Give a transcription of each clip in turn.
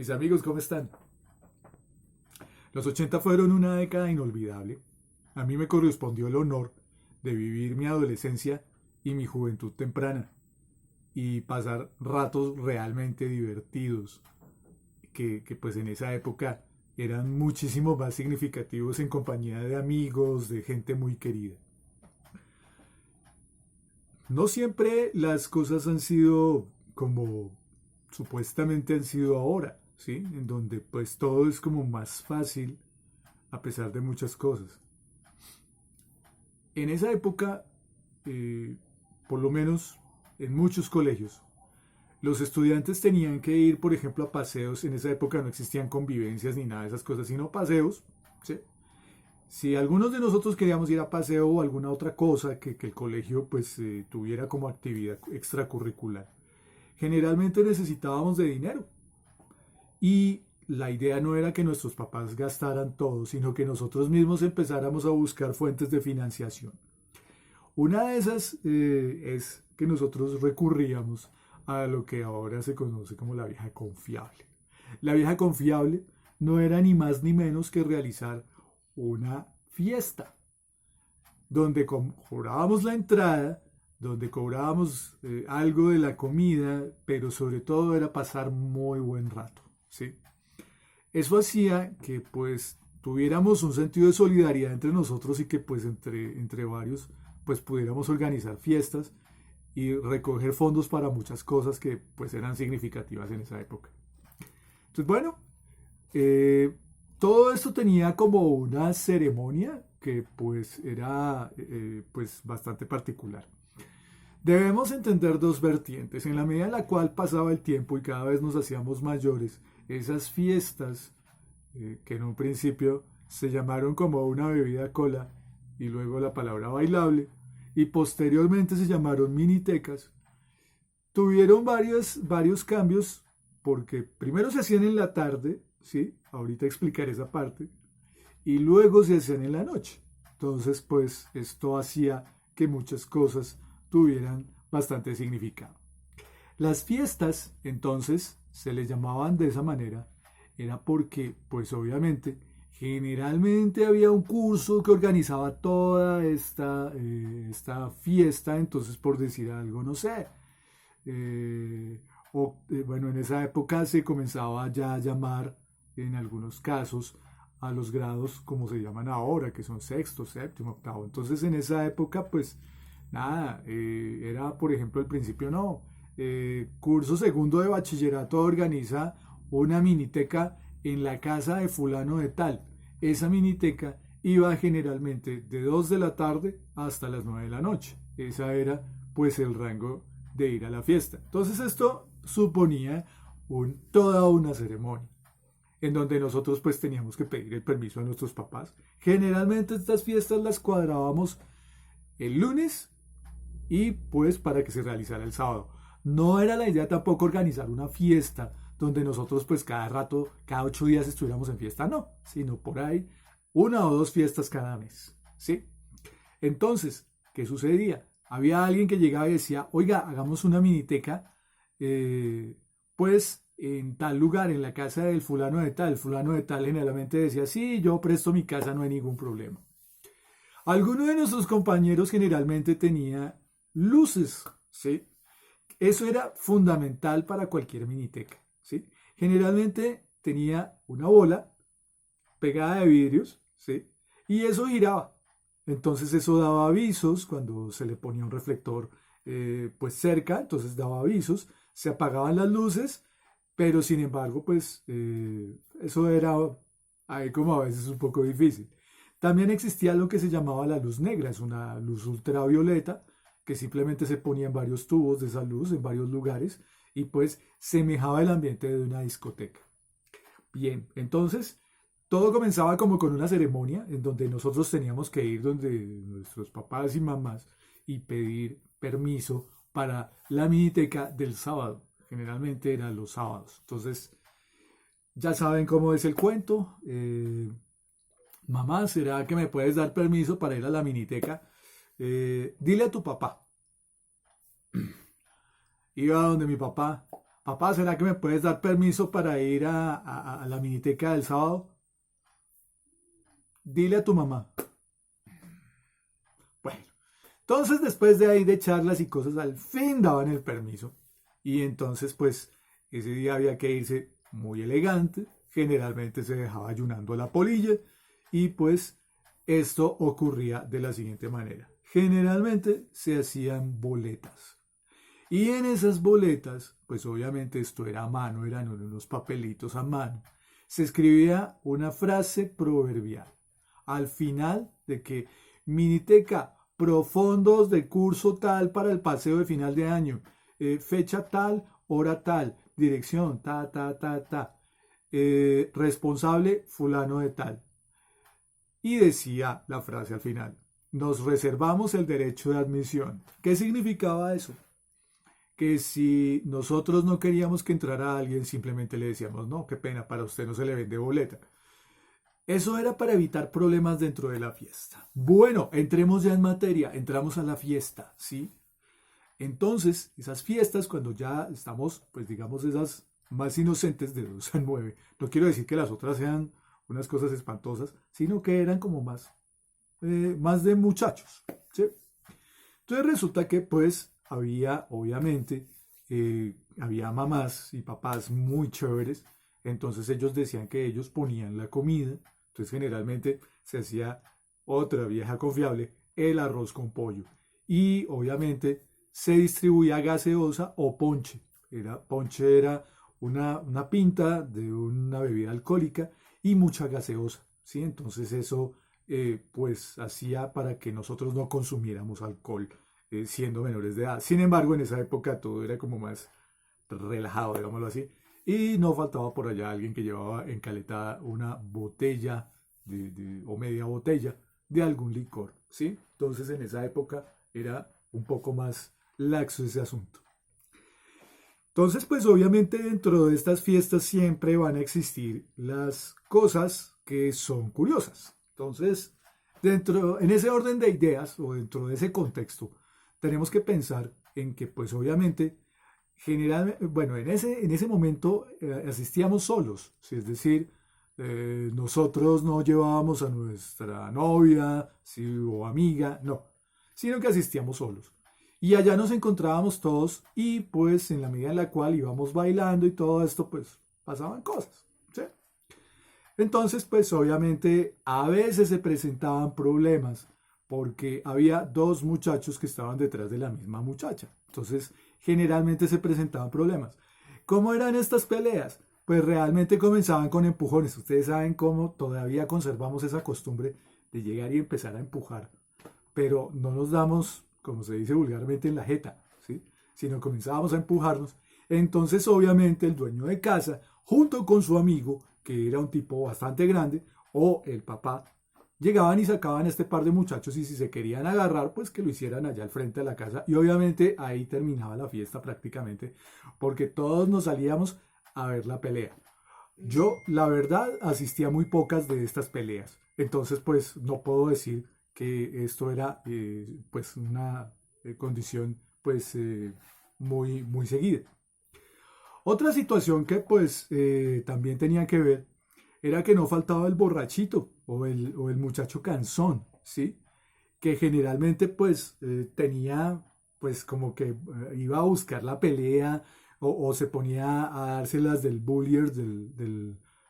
Mis amigos, ¿cómo están? Los 80 fueron una década inolvidable. A mí me correspondió el honor de vivir mi adolescencia y mi juventud temprana y pasar ratos realmente divertidos que pues en esa época eran muchísimo más significativos en compañía de amigos, de gente muy querida. No siempre las cosas han sido como supuestamente han sido ahora, ¿sí? En donde pues todo es como más fácil a pesar de muchas cosas. En esa época, eh, por lo menos en muchos colegios, los estudiantes tenían que ir, por ejemplo, a paseos. En esa época no existían convivencias ni nada de esas cosas, sino paseos, ¿sí? Si algunos de nosotros queríamos ir a paseo o alguna otra cosa que el colegio pues tuviera como actividad extracurricular, generalmente necesitábamos de dinero. Y la idea no era que nuestros papás gastaran todo, sino que nosotros mismos empezáramos a buscar fuentes de financiación. Una de esas es que nosotros recurríamos a lo que ahora se conoce como la vieja confiable. La vieja confiable no era ni más ni menos que realizar una fiesta donde cobrábamos la entrada, donde cobrábamos algo de la comida, pero sobre todo era pasar muy buen rato, ¿sí? Eso hacía que pues tuviéramos un sentido de solidaridad entre nosotros y que pues entre varios pues pudiéramos organizar fiestas y recoger fondos para muchas cosas que pues eran significativas en esa época. Entonces bueno, eh, todo esto tenía como una ceremonia que pues era pues bastante particular. Debemos entender dos vertientes. En la medida en la cual pasaba el tiempo y cada vez nos hacíamos mayores, esas fiestas que en un principio se llamaron como una bebida cola y luego la palabra bailable y posteriormente se llamaron minitecas, tuvieron varios cambios porque primero se hacían en la tarde, ¿sí? Ahorita explicaré esa parte, y luego se hacían en la noche. Entonces, pues esto hacía que muchas cosas tuvieran bastante significado. Las fiestas, entonces, se les llamaban de esa manera, era porque, pues obviamente, generalmente había un curso que organizaba toda esta fiesta, entonces por decir algo, no sé, bueno, en esa época se comenzaba ya a llamar, en algunos casos, a los grados como se llaman ahora, que son sexto, séptimo, octavo. Entonces en esa época, pues nada, era por ejemplo al principio no. Curso segundo de bachillerato organiza una miniteca en la casa de fulano de tal. Esa miniteca iba generalmente de 2 de la tarde hasta las 9 de la noche. Esa era pues el rango de ir a la fiesta. Entonces esto suponía toda una ceremonia en donde nosotros pues teníamos que pedir el permiso a nuestros papás. Generalmente estas fiestas las cuadrábamos el lunes y pues para que se realizara el sábado. No era la idea tampoco organizar una fiesta donde nosotros pues cada rato, cada 8 días estuviéramos en fiesta, no, sino por ahí una o dos fiestas cada mes, ¿sí? Entonces, ¿qué sucedía? Había alguien que llegaba y decía, oiga, hagamos una miniteca, pues en tal lugar, en la casa del fulano de tal. El fulano de tal generalmente decía, sí, yo presto mi casa, no hay ningún problema. Alguno de nuestros compañeros generalmente tenía luces, ¿sí? Eso era fundamental para cualquier miniteca, ¿sí? Generalmente tenía una bola pegada de vidrios, ¿sí? Y eso giraba. Entonces eso daba avisos cuando se le ponía un reflector pues cerca, entonces daba avisos, se apagaban las luces, pero sin embargo pues eso era ahí como a veces un poco difícil. También existía lo que se llamaba la luz negra, es una luz ultravioleta que simplemente se ponía en varios tubos de esa luz, en varios lugares, y pues semejaba el ambiente de una discoteca. Bien, entonces todo comenzaba como con una ceremonia en donde nosotros teníamos que ir donde nuestros papás y mamás y pedir permiso para la miniteca del sábado. Generalmente eran los sábados. Entonces, ya saben cómo es el cuento. Mamá, ¿será que me puedes dar permiso para ir a la miniteca? Dile a tu papá. Iba donde mi papá. papá, ¿será que me puedes dar permiso para ir a la miniteca del sábado? Dile a tu mamá. Bueno, entonces después de ahí de charlas y cosas, al fin daban el permiso. Y entonces pues ese día había que irse muy elegante. Generalmente se dejaba ayunando a la polilla. Y pues esto ocurría de la siguiente manera. Generalmente se hacían boletas. Y en esas boletas, pues obviamente esto era a mano, eran unos papelitos a mano. Se escribía una frase proverbial. Al final de que Miniteca, profundos de curso tal para el paseo de final de año, fecha tal, hora tal, dirección, responsable fulano de tal. Y decía la frase al final, nos reservamos el derecho de admisión. ¿Qué significaba eso? Que si nosotros no queríamos que entrara alguien, simplemente le decíamos, no, qué pena, para usted no se le vende boleta. Eso era para evitar problemas dentro de la fiesta. Bueno, entremos ya en materia, entramos a la fiesta, ¿sí? Entonces, esas fiestas, cuando ya estamos, pues digamos, esas más inocentes de 2 a 9, no quiero decir que las otras sean unas cosas espantosas, sino que eran como más de muchachos, ¿sí? Entonces resulta que pues había, obviamente, había mamás y papás muy chéveres, entonces ellos decían que ellos ponían la comida, entonces generalmente se hacía otra vieja confiable, el arroz con pollo. Y obviamente se distribuía gaseosa o ponche. Ponche era una pinta de una bebida alcohólica y mucha gaseosa, ¿sí? Entonces eso pues hacía para que nosotros no consumiéramos alcohol siendo menores de edad. Sin embargo, en esa época todo era como más relajado, digámoslo así. Y no faltaba por allá alguien que llevaba encaletada una botella o media botella de algún licor, ¿sí? Entonces en esa época era un poco más laxo ese asunto. Entonces, pues obviamente dentro de estas fiestas siempre van a existir las cosas que son curiosas. Entonces, en ese orden de ideas o dentro de ese contexto, tenemos que pensar en que pues obviamente generalmente, bueno, en ese momento asistíamos solos, ¿sí? Es decir, nosotros no llevábamos a nuestra novia, ¿sí? O amiga, no, sino que asistíamos solos. Y allá nos encontrábamos todos y pues en la medida en la cual íbamos bailando y todo esto, pues pasaban cosas, ¿sí? Entonces, pues obviamente a veces se presentaban problemas porque había dos muchachos que estaban detrás de la misma muchacha. Entonces, generalmente se presentaban problemas. ¿Cómo eran estas peleas? Pues realmente comenzaban con empujones. Ustedes saben cómo todavía conservamos esa costumbre de llegar y empezar a empujar, pero no nos damos, como se dice vulgarmente, en la jeta, ¿sí? Sino comenzábamos a empujarnos. Entonces, obviamente, el dueño de casa, junto con su amigo, que era un tipo bastante grande, o el papá, llegaban y sacaban a este par de muchachos y si se querían agarrar, pues que lo hicieran allá al frente de la casa. Y obviamente ahí terminaba la fiesta prácticamente, porque todos nos salíamos a ver la pelea. Yo, la verdad, asistía a muy pocas de estas peleas. Entonces, pues no puedo decir que esto era pues una condición pues muy, muy seguida. Otra situación que pues también tenía que ver era que no faltaba el borrachito o el muchacho cansón, ¿sí? Que generalmente pues tenía pues como que iba a buscar la pelea o se ponía a dárselas del bullier,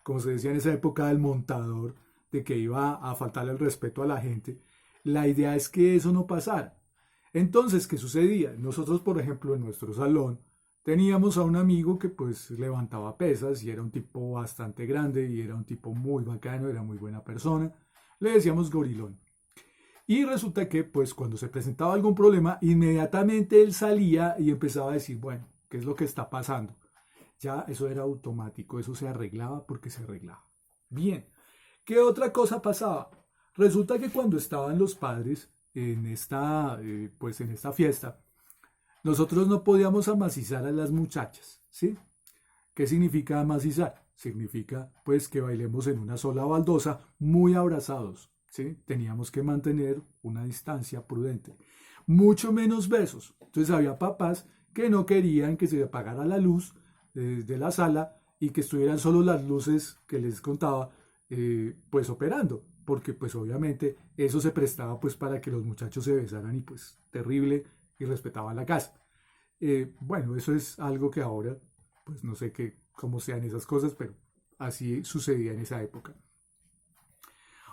como se decía en esa época, del montador, de que iba a faltarle el respeto a la gente. La idea es que eso no pasara. Entonces, ¿qué sucedía? Nosotros, por ejemplo, en nuestro salón, teníamos a un amigo que pues levantaba pesas y era un tipo bastante grande y era un tipo muy bacano, era muy buena persona. Le decíamos gorilón. Y resulta que pues cuando se presentaba algún problema, inmediatamente él salía y empezaba a decir, bueno, ¿qué es lo que está pasando? Ya eso era automático, eso se arreglaba porque se arreglaba. Bien, ¿qué otra cosa pasaba? Resulta que cuando estaban los padres pues en esta fiesta, nosotros no podíamos amacizar a las muchachas, ¿sí? ¿Qué significa amacizar? Significa pues que bailemos en una sola baldosa muy abrazados, ¿sí? Teníamos que mantener una distancia prudente. Mucho menos besos. Entonces había papás que no querían que se apagara la luz de la sala y que estuvieran solo las luces que les contaba pues operando, porque pues obviamente eso se prestaba pues para que los muchachos se besaran y pues terrible y respetaban la casa. Bueno, eso es algo que ahora pues no sé cómo sean esas cosas, pero así sucedía en esa época.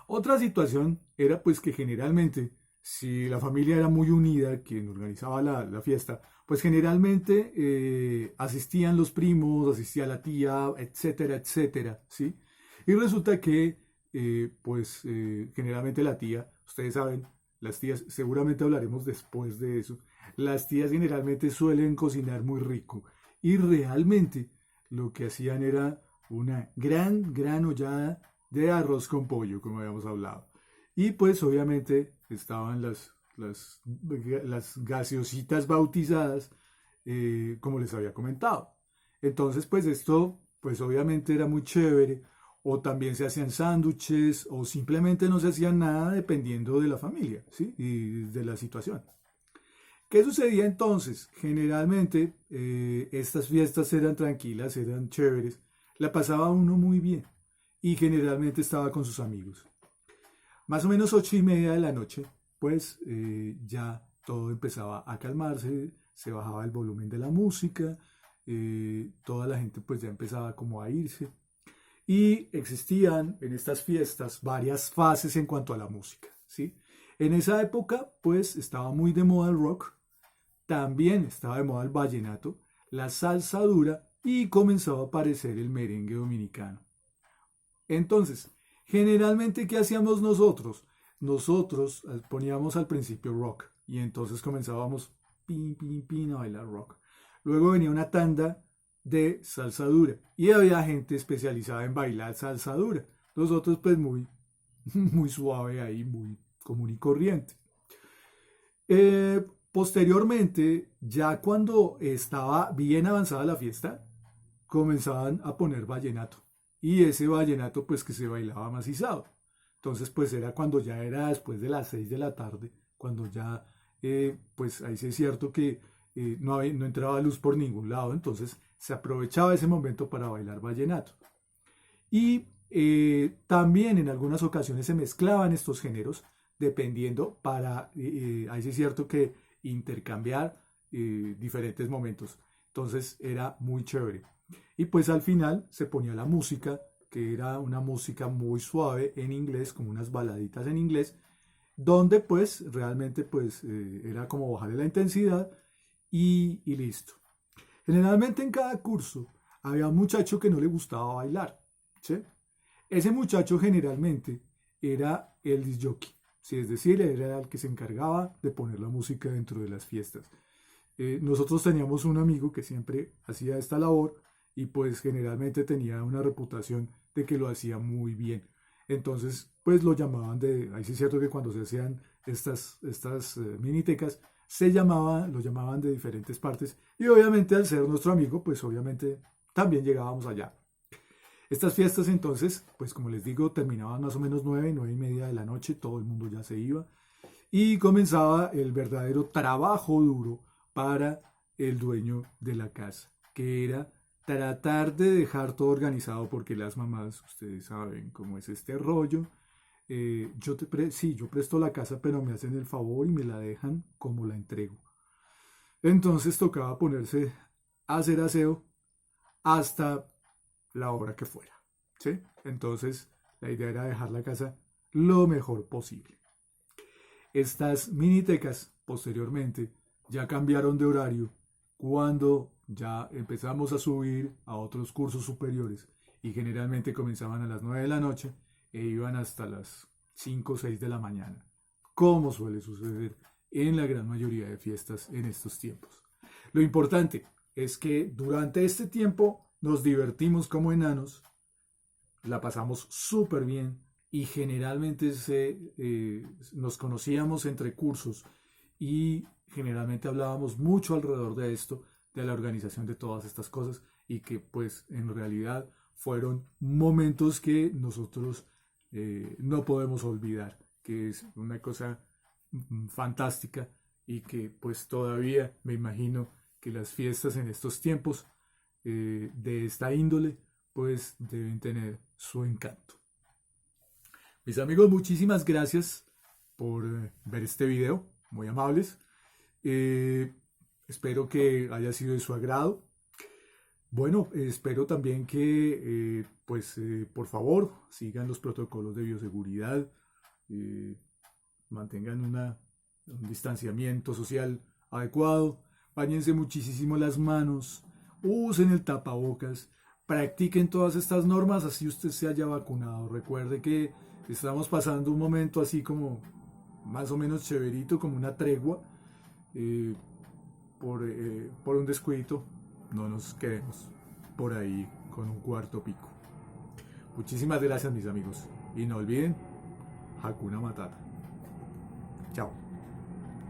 Otra situación era pues que generalmente si la familia era muy unida, quien organizaba la fiesta, pues generalmente asistían los primos, asistía la tía, etcétera, etcétera, ¿sí? Y resulta que pues generalmente la tía, ustedes saben, las tías, seguramente hablaremos después de eso, las tías generalmente suelen cocinar muy rico y realmente lo que hacían era una gran ollada de arroz con pollo, como habíamos hablado. Y pues obviamente estaban las gaseositas bautizadas, como les había comentado. Entonces pues esto pues obviamente era muy chévere, o también se hacían sándwiches, o simplemente no se hacían nada dependiendo de la familia, ¿sí? Y de la situación. ¿Qué sucedía entonces? Generalmente estas fiestas eran tranquilas, eran chéveres, la pasaba uno muy bien y generalmente estaba con sus amigos. Más o menos 8:30 de la noche, pues ya todo empezaba a calmarse, se bajaba el volumen de la música, toda la gente pues ya empezaba como a irse. Y existían en estas fiestas varias fases en cuanto a la música, ¿sí? En esa época pues estaba muy de moda el rock, también estaba de moda el vallenato, la salsa dura y comenzaba a aparecer el merengue dominicano. Entonces, generalmente, ¿qué hacíamos nosotros? Nosotros poníamos al principio rock y entonces comenzábamos pin, pin, pin a bailar rock. Luego venía una tanda de salsa dura y había gente especializada en bailar salsa dura. Nosotros pues muy, muy suave ahí, muy común y corriente. Posteriormente, ya cuando estaba bien avanzada la fiesta, comenzaban a poner vallenato. Y ese vallenato pues que se bailaba macizado. Entonces pues era cuando ya era después de las 6 de la tarde, cuando ya pues ahí sí es cierto que no entraba luz por ningún lado, entonces se aprovechaba ese momento para bailar vallenato. Y también en algunas ocasiones se mezclaban estos géneros, dependiendo para, ahí sí es cierto que intercambiar diferentes momentos. Entonces era muy chévere. Y pues al final se ponía la música, que era una música muy suave en inglés, como unas baladitas en inglés, donde pues realmente pues era como bajarle la intensidad y listo. Generalmente en cada curso había un muchacho que no le gustaba bailar, ¿sí? Ese muchacho generalmente era el disc jockey, ¿sí? Es decir, era el que se encargaba de poner la música dentro de las fiestas. Nosotros teníamos un amigo que siempre hacía esta labor y pues generalmente tenía una reputación de que lo hacía muy bien. Entonces, pues lo llamaban ahí sí es cierto que cuando se hacían estas minitecas, lo llamaban de diferentes partes y obviamente al ser nuestro amigo, pues obviamente también llegábamos allá. Estas fiestas entonces, pues como les digo, terminaban más o menos 9:30 de la noche, todo el mundo ya se iba y comenzaba el verdadero trabajo duro para el dueño de la casa, que era tratar de dejar todo organizado porque las mamás, ustedes saben cómo es este rollo. Sí, yo presto la casa, pero me hacen el favor y me la dejan como la entrego. Entonces tocaba ponerse a hacer aseo hasta la hora que fuera, ¿sí? Entonces la idea era dejar la casa lo mejor posible. Estas minitecas posteriormente ya cambiaron de horario cuando ya empezamos a subir a otros cursos superiores y generalmente comenzaban a las 9 de la noche e iban hasta las 5 o 6 de la mañana, como suele suceder en la gran mayoría de fiestas en estos tiempos. Lo importante es que durante este tiempo nos divertimos como enanos, la pasamos súper bien y generalmente nos conocíamos entre cursos y generalmente hablábamos mucho alrededor de esto, de la organización de todas estas cosas y que pues en realidad fueron momentos que nosotros no podemos olvidar, que es una cosa fantástica y que pues todavía me imagino que las fiestas en estos tiempos de esta índole, pues deben tener su encanto. Mis amigos, muchísimas gracias por ver este video, muy amables. Eh, Espero que haya sido de su agrado. Bueno, espero también que, por favor, sigan los protocolos de bioseguridad, eh, mantengan un distanciamiento social adecuado, báñense muchísimo las manos, usen el tapabocas, practiquen todas estas normas así usted se haya vacunado. Recuerde que estamos pasando un momento así como más o menos chéverito, como una tregua, eh, por un descuido, no nos quedemos por ahí con un cuarto pico. Muchísimas gracias mis amigos y no olviden Hakuna Matata. Chao.